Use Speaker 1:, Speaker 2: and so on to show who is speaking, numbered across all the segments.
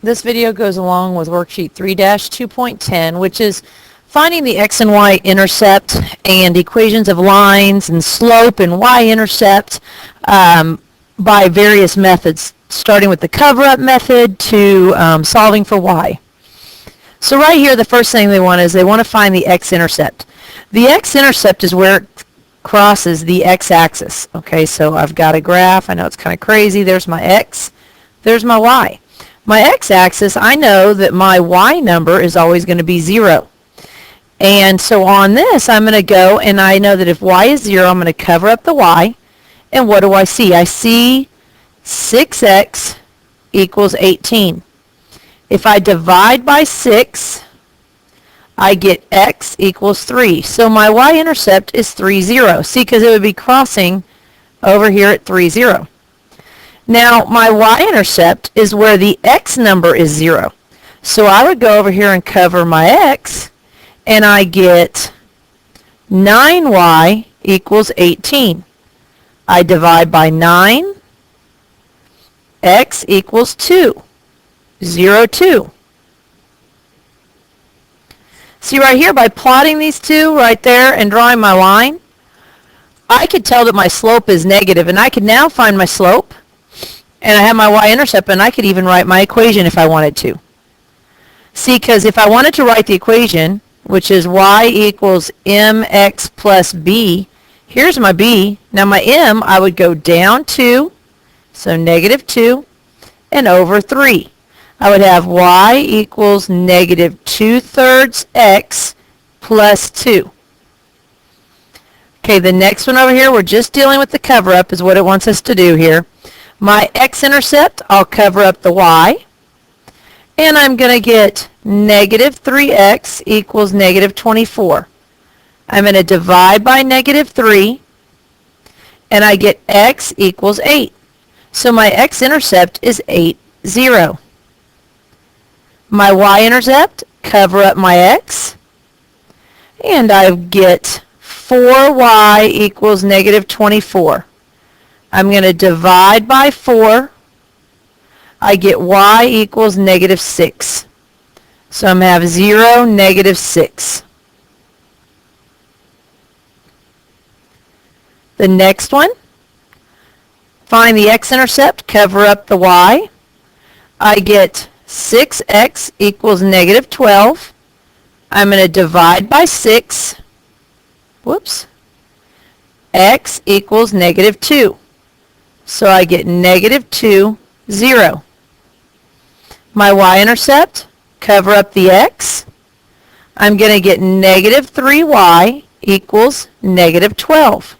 Speaker 1: This video goes along with worksheet 3-2.10, which is finding the x and y intercept and equations of lines and slope and y-intercept by various methods, starting with the cover-up method to solving for y. So right here, the first thing they want to find the x-intercept. The x-intercept is where it crosses the x-axis. Okay, so I've got a graph. I know it's kind of crazy. There's my x. There's my y. My x-axis, I know that my y number is always going to be 0. And so on this, I'm going to go, and I know that if y is 0, I'm going to cover up the y. And what do I see? I see 6x equals 18. If I divide by 6, I get x equals 3. So my y-intercept is 3, 0. See, because it would be crossing over here at 3, 0. Now, my y-intercept is where the x number is 0. So I would go over here and cover my x, and I get 9y equals 18. I divide by 9, x equals 2, 0, 2. See right here, by plotting these two right there and drawing my line, I could tell that my slope is negative, and I can now find my slope. And I have my y-intercept, and I could even write my equation if I wanted to. See, because if I wanted to write the equation, which is y equals mx plus b, here's my b. Now my m, I would go down 2, so negative 2, and over 3. I would have y equals negative 2/3 x plus 2. Okay, the next one over here, we're just dealing with the cover-up is what it wants us to do here. My x-intercept, I'll cover up the y, and I'm going to get negative 3x equals negative 24. I'm going to divide by negative 3, and I get x equals 8. So my x-intercept is 8, 0. My y-intercept, cover up my x, and I get 4y equals negative 24. I'm going to divide by 4. I get y equals negative 6. So I'm going to have 0, negative 6. The next one, find the x-intercept, cover up the y. I get 6x equals negative 12. I'm going to divide by 6. Whoops. X equals negative 2. So I get negative 2, 0. My y-intercept, cover up the x. I'm going to get negative 3y equals negative 12.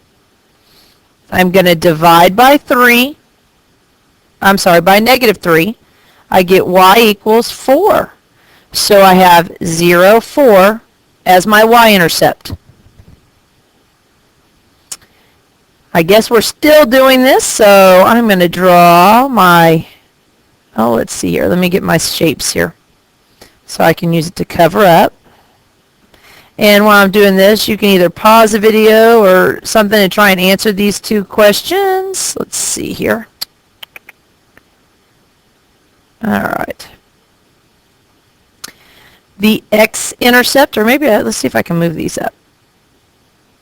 Speaker 1: I'm going to divide by by negative 3. I get y equals 4. So I have 0, 4 as my y-intercept. I guess we're still doing this, so I'm going to draw my, let's see here. Let me get my shapes here so I can use it to cover up. And while I'm doing this, you can either pause the video or something to try and answer these two questions. Let's see here. All right. The x-intercept, or maybe let's see if I can move these up.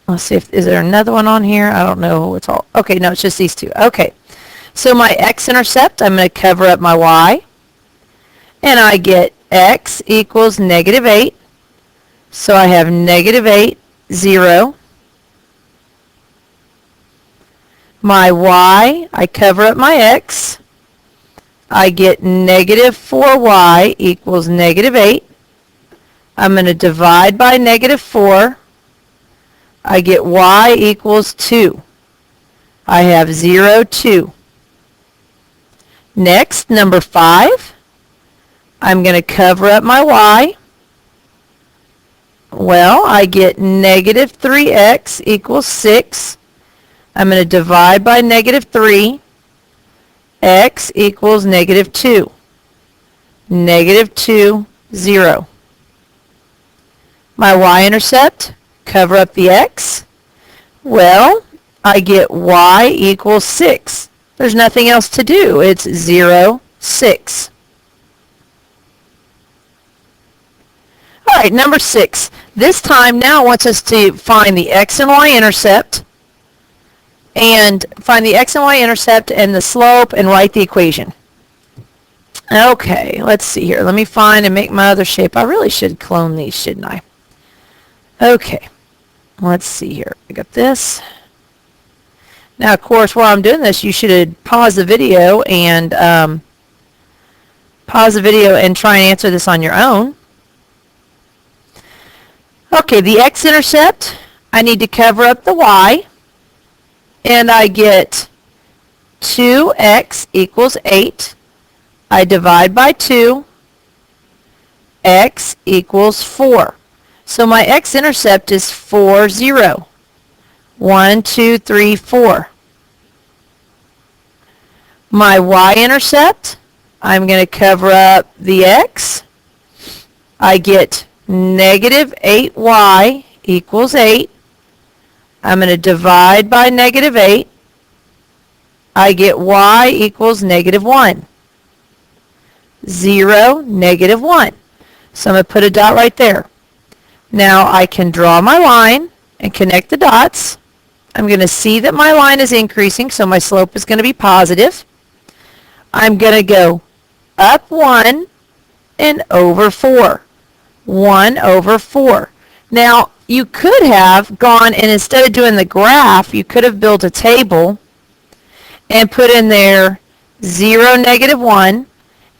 Speaker 1: Let's see if, is there another one on here? I don't know. It's all, okay, no, it's just these two. Okay, so my x-intercept, I'm going to cover up my y, and I get x equals negative 8. So I have negative 8, 0. My y, I cover up my x. I get negative 4y equals negative 8. I'm going to divide by negative 4. I get y equals 2. I have 0, 2. Next, number 5. I'm going to cover up my y. Well, I get negative 3x equals 6. I'm going to divide by negative 3. X equals negative 2. Negative 2, 0. My y-intercept, cover up the x. Well, I get y equals 6. There's nothing else to do. It's 0, 6. All right, number 6. This time now it wants us to find the x and y intercept and the slope and write the equation. Okay, let's see here. Let me find and make my other shape. I really should clone these, shouldn't I? Okay, let's see here. I got this. Now, of course, while I'm doing this, you should pause the video and try and answer this on your own. Okay, the x-intercept, I need to cover up the y, and I get 2x equals 8. I divide by 2, x equals 4. So my x-intercept is 4, 0. 1, 2, 3, 4. My y-intercept, I'm going to cover up the x. I get negative 8y equals 8. I'm going to divide by negative 8. I get y equals negative 1. 0, negative 1. So I'm going to put a dot right there. Now I can draw my line and connect the dots. I'm going to see that my line is increasing, so my slope is going to be positive. I'm going to go up 1 and over 4. 1 over 4. Now, you could have gone and instead of doing the graph, you could have built a table and put in there 0, negative 1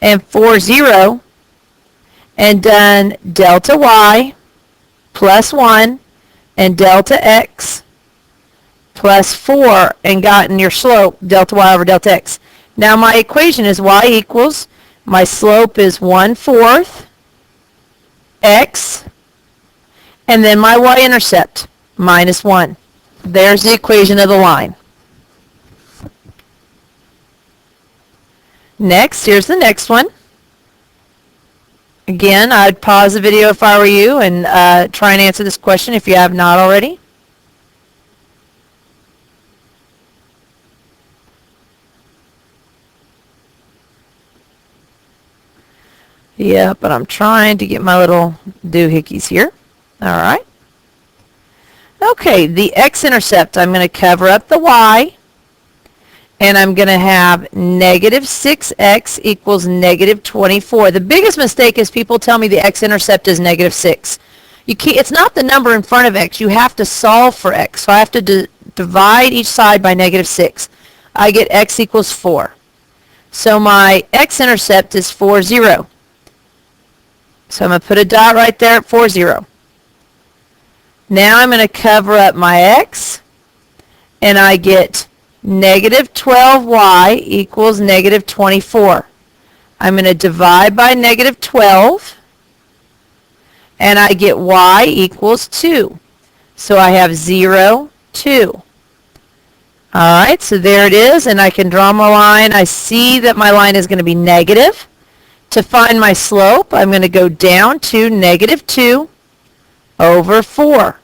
Speaker 1: and 4, 0 and done delta y plus 1 and delta x plus 4 and gotten your slope, delta y over delta x. Now my equation is y equals, my slope is 1/4 x, and then my y-intercept, minus 1. There's the equation of the line. Next, here's the next one. Again, I'd pause the video if I were you and try and answer this question if you have not already. Yeah, but I'm trying to get my little doohickeys here. All right. Okay, the x-intercept, I'm going to cover up the y, and I'm going to have negative 6x equals negative 24. The biggest mistake is people tell me the x-intercept is negative 6. You can't, it's not the number in front of x. You have to solve for x. So I have to divide each side by negative 6. I get x equals 4. So my x-intercept is 4, 0. So I'm going to put a dot right there at 4, 0. Now I'm going to cover up my x, and I get negative 12y equals negative 24. I'm going to divide by negative 12, and I get y equals 2. So I have 0, 2. All right, so there it is, and I can draw my line. I see that my line is going to be negative. To find my slope, I'm going to go down to negative 2 over 4.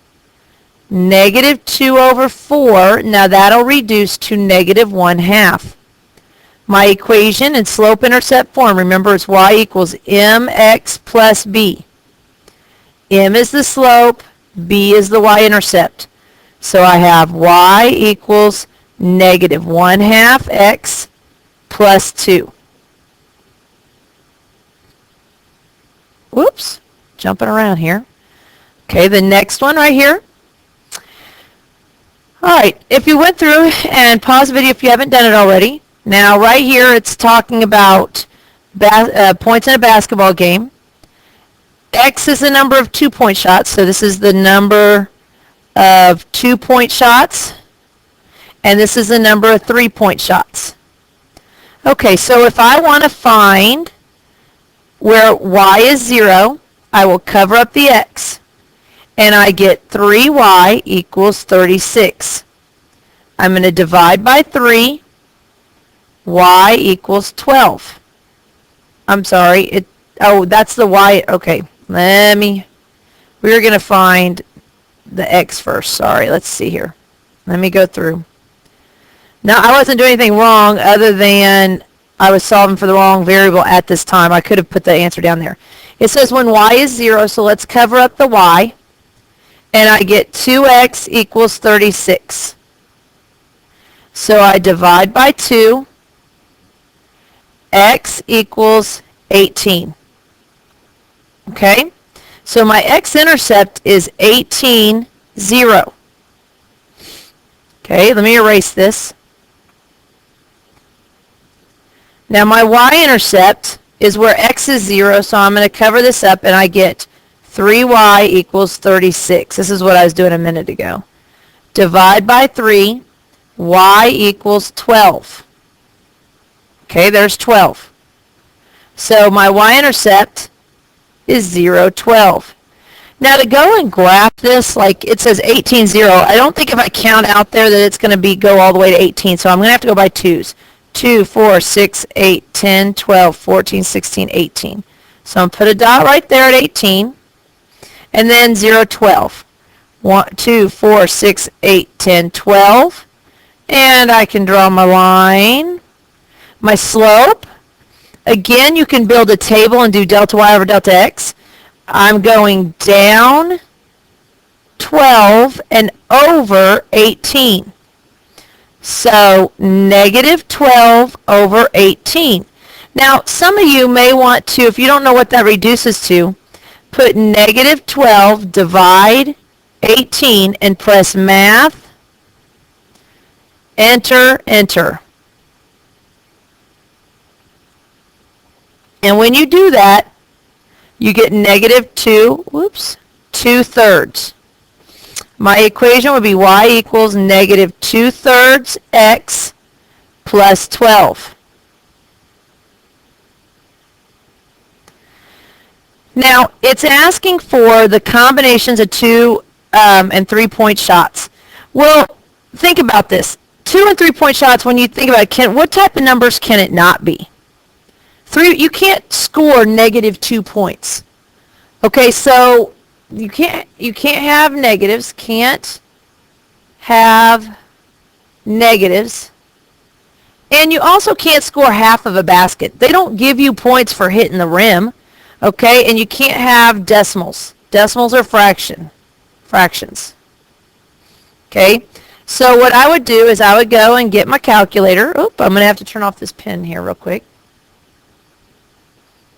Speaker 1: Negative 2 over 4, now that'll reduce to negative 1/2. My equation in slope-intercept form, remember it's y equals mx plus b. M is the slope, b is the y-intercept. So I have y equals negative 1/2 x plus 2. Whoops, jumping around here. Okay, the next one right here. All right, if you went through and pause the video if you haven't done it already. Now right here it's talking about points in a basketball game. X is the number of 2-point shots, so this is the number of 2-point shots, and this is the number of 3-point shots. Okay, so if I want to find where y is 0, I will cover up the x, and I get 3y equals 36. I'm going to divide by 3, y equals 12. I'm sorry, that's the y, okay, we're going to find the x first, sorry, let's see here. Let me go through. Now, I wasn't doing anything wrong other than I was solving for the wrong variable at this time. I could have put the answer down there. It says when y is 0, so let's cover up the y. And I get 2x equals 36. So I divide by 2. X equals 18. Okay? So my x-intercept is 18, 0. Okay, let me erase this. Now my y-intercept is where x is 0, so I'm going to cover this up and I get 3y equals 36. This is what I was doing a minute ago. Divide by 3, y equals 12. Okay, there's 12. So my y-intercept is 0, 12. Now to go and graph this, like it says 18, 0, I don't think if I count out there that it's going to go all the way to 18, so I'm going to have to go by 2s. 2, 4, 6, 8, 10, 12, 14, 16, 18. So I'm going to put a dot right there at 18, and then 0, 12. 1, 2, 4, 6, 8, 10, 12. And I can draw my line. My slope, again, you can build a table and do delta y over delta x. I'm going down 12 and over 18. So negative 12 over 18. Now, some of you may want to, if you don't know what that reduces to, put negative 12, divide 18, and press math, enter, enter. And when you do that, you get negative 2 thirds. My equation would be y equals negative 2 thirds x plus 12. Now, it's asking for the combinations of 2 and 3-point shots. Well, think about this. 2 and 3-point shots, when you think about it, what type of numbers can it not be? You can't score negative 2 points. Okay, so you can't have negatives, can't have negatives, and you also can't score half of a basket. They don't give you points for hitting the rim, okay, and you can't have decimals. Decimals are fractions. Okay, so what I would do is I would go and get my calculator. Oop, I'm going to have to turn off this pen here real quick.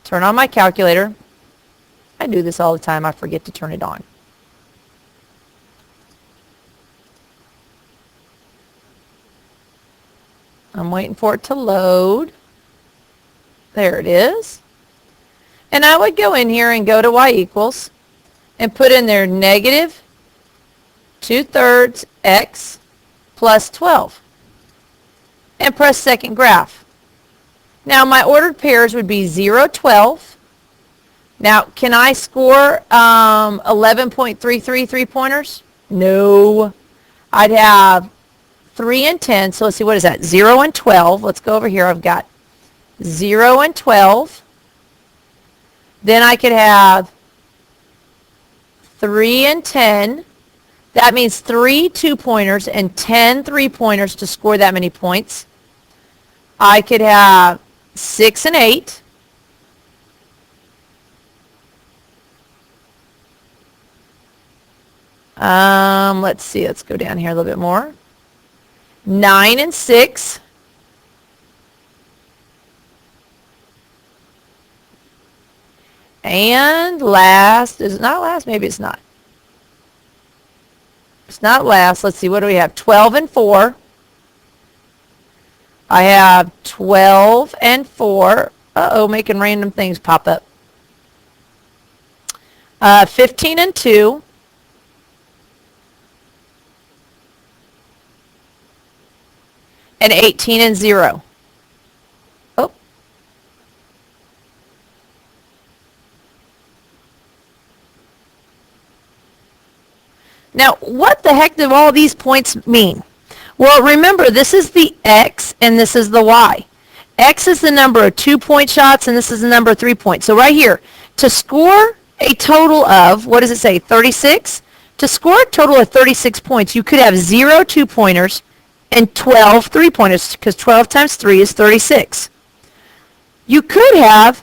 Speaker 1: Turn on my calculator. I do this all the time. I forget to turn it on. I'm waiting for it to load. There it is. And I would go in here and go to y equals and put in there negative 2 thirds x plus 12 and press second graph. Now my ordered pairs would be 0, 12. Now can I score 11.33 3-pointers? No. I'd have 3 and 10. So let's see, what is that? 0 and 12. Let's go over here. I've got 0 and 12. Then I could have 3 and 10. That means 3 2-pointers and 10 3-pointers to score that many points. I could have 6 and 8. Let's see, let's go down here a little bit more. 9 and 6. And last, is it not last? Maybe it's not. It's not last. Let's see, what do we have? 12 and 4. I have 12 and 4. Uh-oh, making random things pop up. 15 and 2. And 18 and 0. Oh. Now, what the heck do all these points mean? Well, remember, this is the X and this is the Y. X is the number of 2-point shots and this is the number of 3-point. So right here, to score a total of, what does it say, 36? To score a total of 36 points, you could have 0 2-pointers and 12 3-pointers, because 12 times 3 is 36. You could have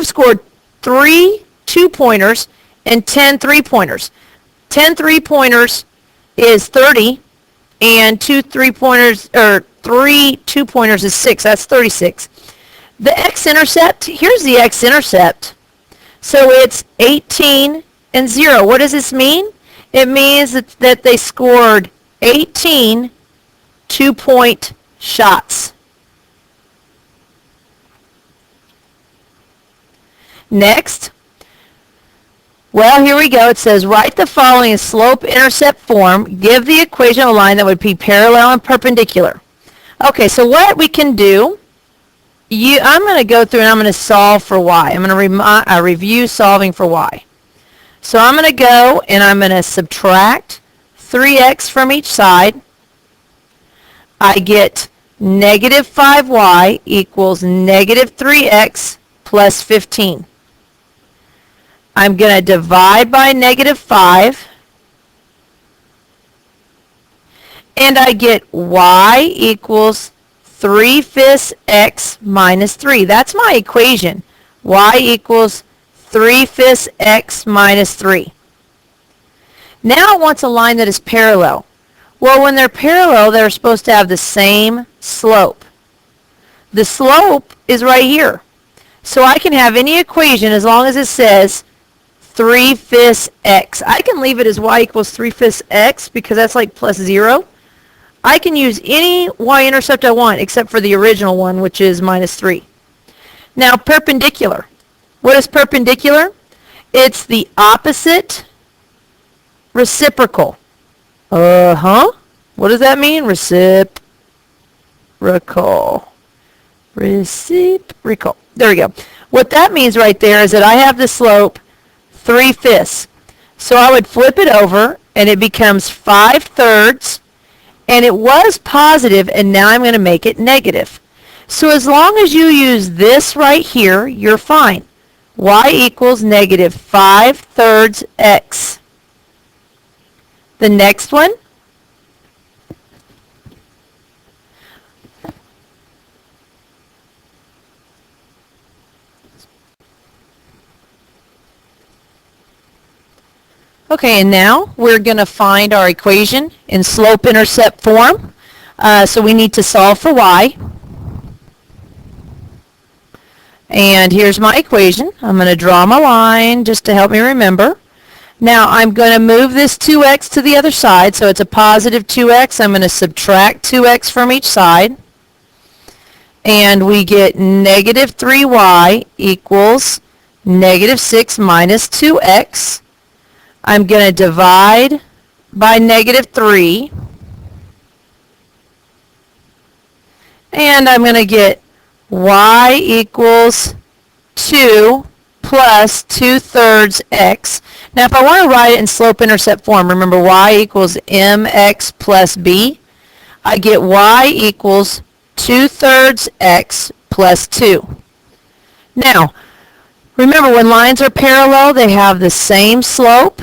Speaker 1: scored 3 2-pointers and 10 3-pointers. 10 3-pointers is 30, and 2 3-pointers, or 3 2-pointers is 6. That's 36. The x-intercept, here's the x-intercept. So it's 18 and 0. What does this mean? It means that they scored 18 2-point shots. Next, well, here we go. It says, write the following in slope-intercept form. Give the equation of a line that would be parallel and perpendicular. Okay, so what we can do, I'm going to go through and I'm going to solve for y. I'm going to review solving for y. So I'm going to go and I'm going to subtract 3x from each side. I get negative 5y equals negative 3x plus 15. I'm going to divide by negative 5, and I get y equals 3/5 x minus 3. That's my equation. Y equals 3/5 x minus 3. Now it wants a line that is parallel. Well, when they're parallel, they're supposed to have the same slope. The slope is right here. So I can have any equation as long as it says 3/5 x. I can leave it as y equals 3/5 x because that's like plus 0. I can use any y-intercept I want except for the original one, which is minus 3. Now, perpendicular. What is perpendicular? It's the opposite reciprocal. What does that mean? Reciprocal. Reciprocal. There we go. What that means right there is that I have the slope 3/5. So I would flip it over and it becomes 5/3, and it was positive and now I'm going to make it negative. So as long as you use this right here, you're fine. Y equals negative 5/3 x. The next one, okay, and now we're going to find our equation in slope-intercept form. So we need to solve for y. And here's my equation. I'm going to draw my line just to help me remember. Now I'm going to move this 2x to the other side, so it's a positive 2x. I'm going to subtract 2x from each side. And we get negative 3y equals negative 6 minus 2x. I'm going to divide by negative 3. And I'm going to get y equals 2 plus 2/3 x. Now if I want to write it in slope-intercept form, remember y equals mx plus b. I get y equals 2/3 x plus 2. Now, remember when lines are parallel, they have the same slope.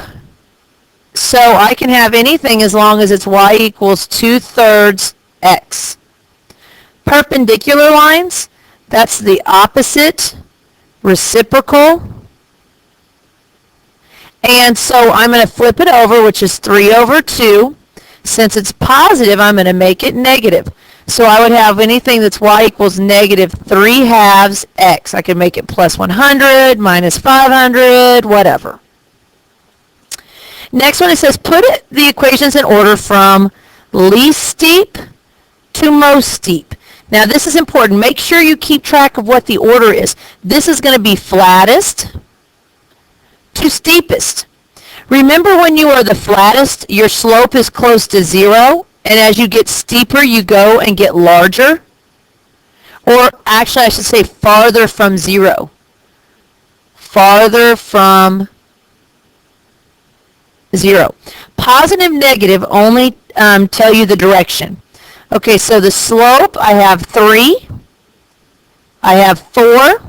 Speaker 1: So I can have anything as long as it's y equals 2/3 x. Perpendicular lines, that's the opposite reciprocal. And so I'm going to flip it over, which is 3/2. Since it's positive, I'm going to make it negative. So I would have anything that's y equals negative 3/2 x. I could make it plus 100, minus 500, whatever. Next one, it says put the equations in order from least steep to most steep. Now this is important. Make sure you keep track of what the order is. This is going to be flattest to steepest. Remember, when you are the flattest, your slope is close to 0, and as you get steeper, you go and get larger. Or actually, I should say farther from 0. Farther from 0. Positive, negative only tell you the direction. Okay, so the slope, I have 3, I have 4,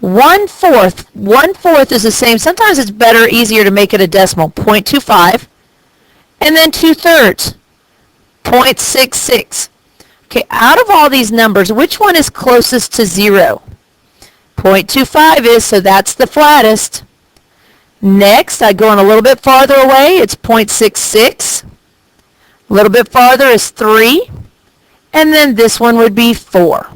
Speaker 1: 1/4. 1/4 is the same. Sometimes it's better, easier to make it a decimal, 0.25, and then 2/3, 0.66. Okay, out of all these numbers, which one is closest to 0? 0.25 is, so that's the flattest. Next, I go on a little bit farther away, it's 0.66. A little bit farther is 3. And then this one would be 4.